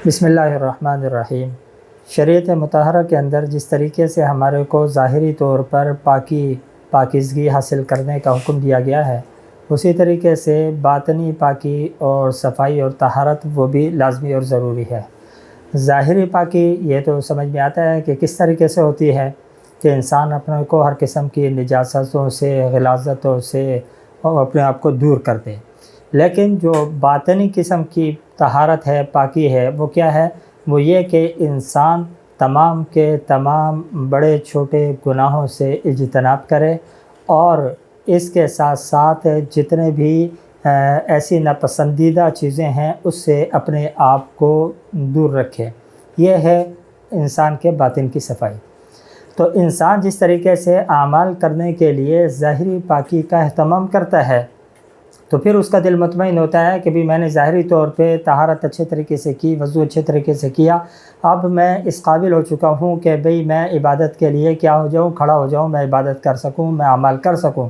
بسم اللہ الرحمن الرحیم۔ شریعت مطہرہ کے اندر جس طریقے سے ہمارے کو ظاہری طور پر پاکیزگی حاصل کرنے کا حکم دیا گیا ہے، اسی طریقے سے باطنی پاکی اور صفائی اور طہارت وہ بھی لازمی اور ضروری ہے۔ ظاہری پاکی یہ تو سمجھ میں آتا ہے کہ کس طریقے سے ہوتی ہے کہ انسان اپنے کو ہر قسم کی نجاستوں سے، غلاظتوں سے اپنے آپ کو دور کر دے، لیکن جو باطنی قسم کی طہارت ہے، پاکی ہے، وہ کیا ہے؟ وہ یہ کہ انسان تمام کے تمام بڑے چھوٹے گناہوں سے اجتناب کرے اور اس کے ساتھ ساتھ جتنے بھی ایسی ناپسندیدہ چیزیں ہیں اس سے اپنے آپ کو دور رکھے۔ یہ ہے انسان کے باطن کی صفائی۔ تو انسان جس طریقے سے اعمال کرنے کے لیے ظاہری پاکی کا اہتمام کرتا ہے، تو پھر اس کا دل مطمئن ہوتا ہے کہ بھی میں نے ظاہری طور پہ طہارت اچھے طریقے سے کی، وضو اچھے طریقے سے کیا، اب میں اس قابل ہو چکا ہوں کہ بھئی میں عبادت کے لیے کیا ہو جاؤں، کھڑا ہو جاؤں، میں عبادت کر سکوں، میں اعمال کر سکوں۔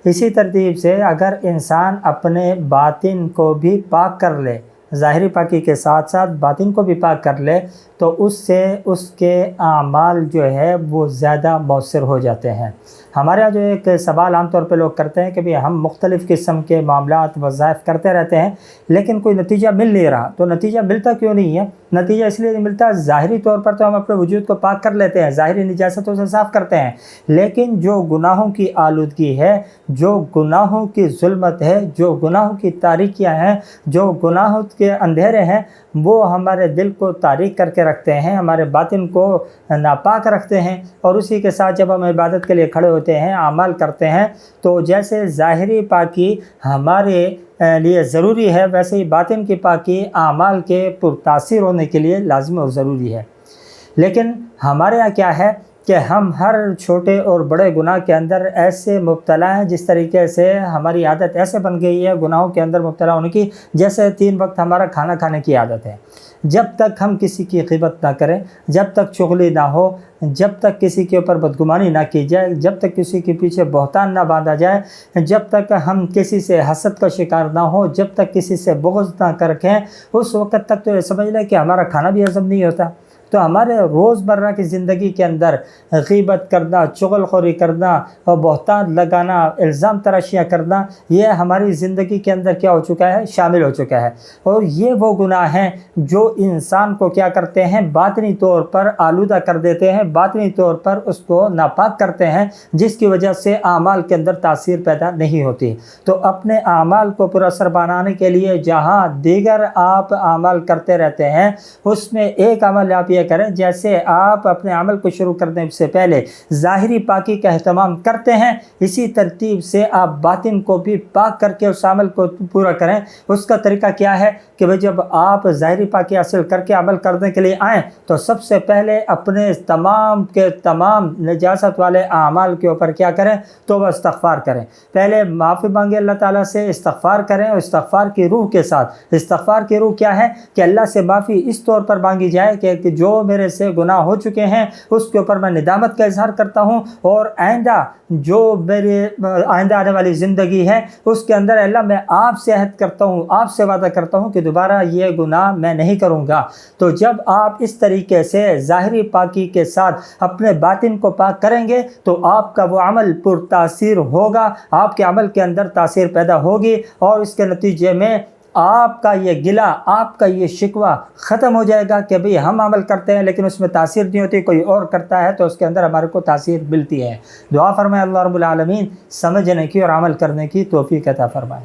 اسی ترتیب سے اگر انسان اپنے باطن کو بھی پاک کر لے، ظاہری پاکی کے ساتھ ساتھ باطن کو بھی پاک کر لے، تو اس سے اس کے اعمال جو ہے وہ زیادہ مؤثر ہو جاتے ہیں۔ ہمارے یہاں جو ایک سوال عام طور پہ لوگ کرتے ہیں کہ بھی ہم مختلف قسم کے معاملات وظائف کرتے رہتے ہیں لیکن کوئی نتیجہ مل نہیں رہا، تو نتیجہ ملتا کیوں نہیں ہے؟ نتیجہ اس لیے نہیں ملتا، ظاہری طور پر تو ہم اپنے وجود کو پاک کر لیتے ہیں، ظاہری نجاستوں سے صاف کرتے ہیں، لیکن جو گناہوں کی آلودگی ہے، جو گناہوں کی ظلمت ہے، جو گناہوں کی تاریکیاں ہیں، جو گناہوں کے اندھیرے ہیں، وہ ہمارے دل کو تاریک کر کے رکھتے ہیں، ہمارے باطن کو ناپاک رکھتے ہیں، اور اسی کے ساتھ جب ہم عبادت کے لیے کھڑے ہوتے ہیں، اعمال کرتے ہیں، تو جیسے ظاہری پاکی ہمارے لیے ضروری ہے، ویسے ہی باطن کی پاکی اعمال کے پرتاثیر ہونے کے لیے لازم اور ضروری ہے۔ لیکن ہمارے یہاں کیا ہے کہ ہم ہر چھوٹے اور بڑے گناہ کے اندر ایسے مبتلا ہیں، جس طریقے سے ہماری عادت ایسے بن گئی ہے گناہوں کے اندر مبتلا ہونے کی، جیسے 3 وقت ہمارا کھانا کھانے کی عادت ہے۔ جب تک ہم کسی کی غیبت نہ کریں، جب تک چغلی نہ ہو، جب تک کسی کے اوپر بدگمانی نہ کی جائے، جب تک کسی کے پیچھے بہتان نہ باندھا جائے، جب تک ہم کسی سے حسد کا شکار نہ ہو، جب تک کسی سے بغض نہ کر رکھیں، اس وقت تک تو یہ سمجھ لیں کہ ہمارا کھانا بھی ہضم نہیں ہوتا۔ تو ہمارے روزمرہ کی زندگی کے اندر غیبت کرنا، چغل خوری کرنا اور بہتان لگانا، الزام تراشیاں کرنا، یہ ہماری زندگی کے اندر کیا ہو چکا ہے؟ شامل ہو چکا ہے۔ اور یہ وہ گناہ ہیں جو انسان کو کیا کرتے ہیں؟ باطنی طور پر آلودہ کر دیتے ہیں، باطنی طور پر اس کو ناپاک کرتے ہیں، جس کی وجہ سے اعمال کے اندر تاثیر پیدا نہیں ہوتی۔ تو اپنے اعمال کو پر اثر بنانے کے لیے جہاں دیگر آپ اعمال کرتے رہتے ہیں، اس میں ایک عمل آپ یہ کریں، جیسے آپ اپنے عمل کو شروع کرنے سے پہلے ظاہری پاکی کا اہتمام کرتے ہیں، اسی ترتیب سے آپ باطن کو بھی پاک کر کے اس عمل کو پورا کریں۔ اس کا طریقہ کیا ہے کہ جب آپ ظاہری پاکی حاصل کر کے عمل کرنے کے لیے آئیں تو سب سے پہلے اپنے تمام کے تمام نجاست والے اعمال کے اوپر کیا کریں؟ توبہ استغفار کریں۔ پہلے معافی مانگے اللہ تعالیٰ سے، استغفار کریں، اور استغفار کی روح کے ساتھ۔ استغفار کی روح کیا ہے کہ اللہ سے معافی اس طور پر مانگی جائے کہ جو میرے سے گناہ ہو چکے ہیں اس کے اوپر میں ندامت کا اظہار کرتا ہوں، اور آئندہ جو میرے آئندہ آنے والی زندگی ہے اس کے اندر اللہ میں آپ سے عہد کرتا ہوں، آپ سے وعدہ کرتا ہوں کہ دوبارہ یہ گناہ میں نہیں کروں گا۔ تو جب آپ اس طریقے سے ظاہری پاکی کے ساتھ اپنے باطن کو پاک کریں گے تو آپ کا وہ عمل پرتاثیر ہوگا، آپ کے عمل کے اندر تاثیر پیدا ہوگی، اور اس کے نتیجے میں آپ کا یہ گلہ، آپ کا یہ شکوہ ختم ہو جائے گا کہ بھئی ہم عمل کرتے ہیں لیکن اس میں تاثیر نہیں ہوتی، کوئی اور کرتا ہے تو اس کے اندر ہمارے کو تاثیر ملتی ہے۔ دعا فرمائے اللہ رب العالمین سمجھنے کی اور عمل کرنے کی توفیق عطا فرمائے۔